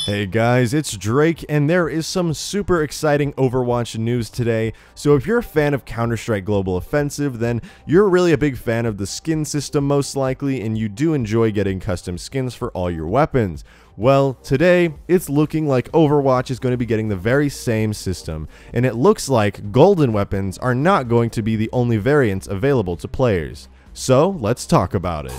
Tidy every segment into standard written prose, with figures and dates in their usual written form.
Hey guys, it's Drake, and there is some super exciting Overwatch news today. So if you're a fan of Counter-Strike Global Offensive, then you're really a big fan of the skin system most likely, and you do enjoy getting custom skins for all your weapons. Well, today, it's looking like Overwatch is going to be getting the very same system, and it looks like golden weapons are not going to be the only variants available to players. So, let's talk about it.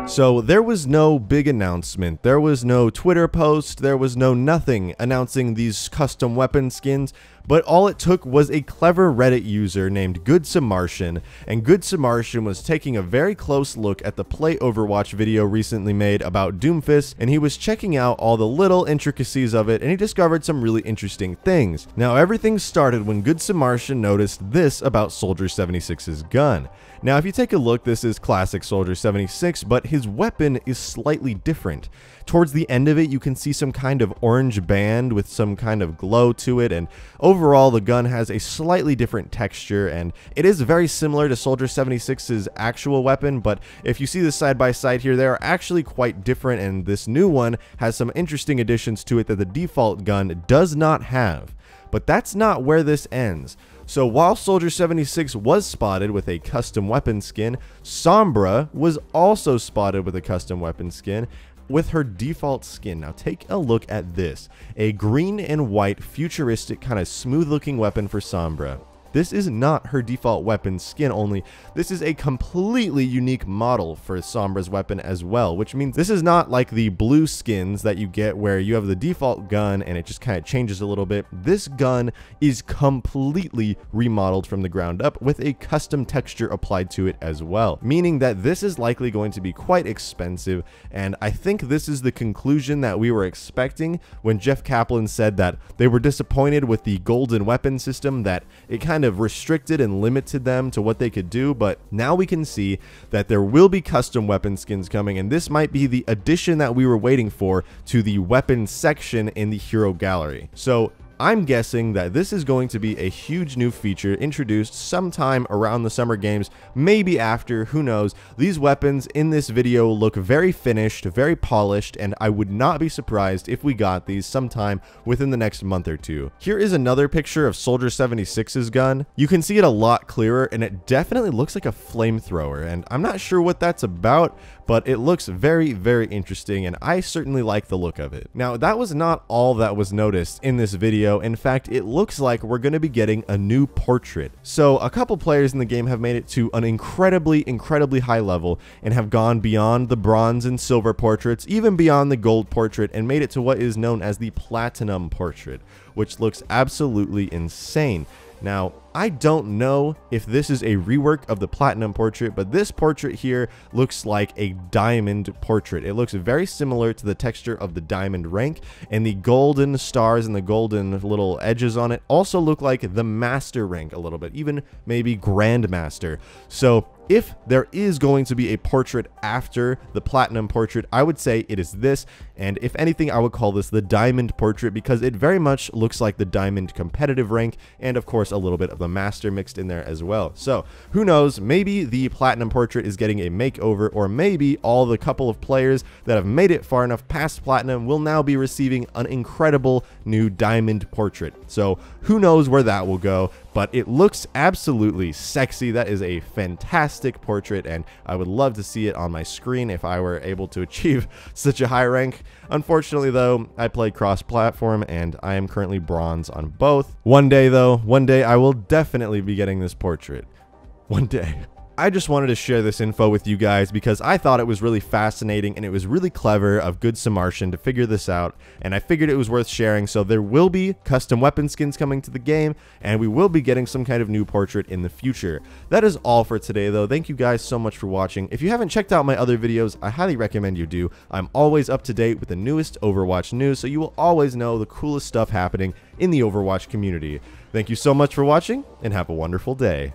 So there was no big announcement, there was no Twitter post, there was no nothing announcing these custom weapon skins, but all it took was a clever Reddit user named GoodSamartian, and GoodSamartian was taking a very close look at the Play Overwatch video recently made about Doomfist, and he was checking out all the little intricacies of it, and he discovered some really interesting things. Now everything started when GoodSamartian noticed this about Soldier 76's gun. Now if you take a look, this is classic Soldier 76, but his weapon is slightly different. Towards the end of it, you can see some kind of orange band with some kind of glow to it, and overall the gun has a slightly different texture, and it is very similar to Soldier 76's actual weapon, but if you see this side by side here, they are actually quite different, and this new one has some interesting additions to it that the default gun does not have. But that's not where this ends. So while Soldier 76 was spotted with a custom weapon skin, Sombra was also spotted with a custom weapon skin with her default skin. Now take a look at this. A green and white futuristic kind of smooth looking weapon for Sombra. This is not her default weapon skin only, this is a completely unique model for Sombra's weapon as well, which means this is not like the blue skins that you get where you have the default gun and it just kind of changes a little bit. This gun is completely remodeled from the ground up with a custom texture applied to it as well, meaning that this is likely going to be quite expensive, and I think this is the conclusion that we were expecting when Jeff Kaplan said that they were disappointed with the golden weapon system, that it kind of restricted and limited them to what they could do, but now we can see that there will be custom weapon skins coming, and this might be the addition that we were waiting for to the weapon section in the hero gallery. So I'm guessing that this is going to be a huge new feature introduced sometime around the summer games, maybe after, who knows. These weapons in this video look very finished, very polished, and I would not be surprised if we got these sometime within the next month or two. Here is another picture of Soldier 76's gun. You can see it a lot clearer, and it definitely looks like a flamethrower, and I'm not sure what that's about, but it looks very, very interesting, and I certainly like the look of it. Now, that was not all that was noticed in this video. In fact, it looks like we're going to be getting a new portrait. So a couple players in the game have made it to an incredibly high level and have gone beyond the bronze and silver portraits, even beyond the gold portrait, and made it to what is known as the platinum portrait, which looks absolutely insane. Now, I don't know if this is a rework of the platinum portrait, but this portrait here looks like a diamond portrait. It looks very similar to the texture of the diamond rank, and the golden stars and the golden little edges on it also look like the master rank a little bit, even maybe grandmaster. So if there is going to be a portrait after the platinum portrait, I would say it is this, and if anything, I would call this the diamond portrait because it very much looks like the diamond competitive rank, and of course a little bit of the master mixed in there as well. So who knows, maybe the platinum portrait is getting a makeover, or maybe all the couple of players that have made it far enough past platinum will now be receiving an incredible new diamond portrait. So who knows where that will go, but it looks absolutely sexy. That is a fantastic portrait, and I would love to see it on my screen if I were able to achieve such a high rank. Unfortunately though, I play cross-platform and I am currently bronze on both. One day though, one day I will definitely be getting this portrait. One day. I just wanted to share this info with you guys because I thought it was really fascinating and it was really clever of GoodSamartian to figure this out, and I figured it was worth sharing. So there will be custom weapon skins coming to the game, and we will be getting some kind of new portrait in the future. That is all for today though. Thank you guys so much for watching. If you haven't checked out my other videos, I highly recommend you do. I'm always up to date with the newest Overwatch news, so you will always know the coolest stuff happening in the Overwatch community. Thank you so much for watching, and have a wonderful day.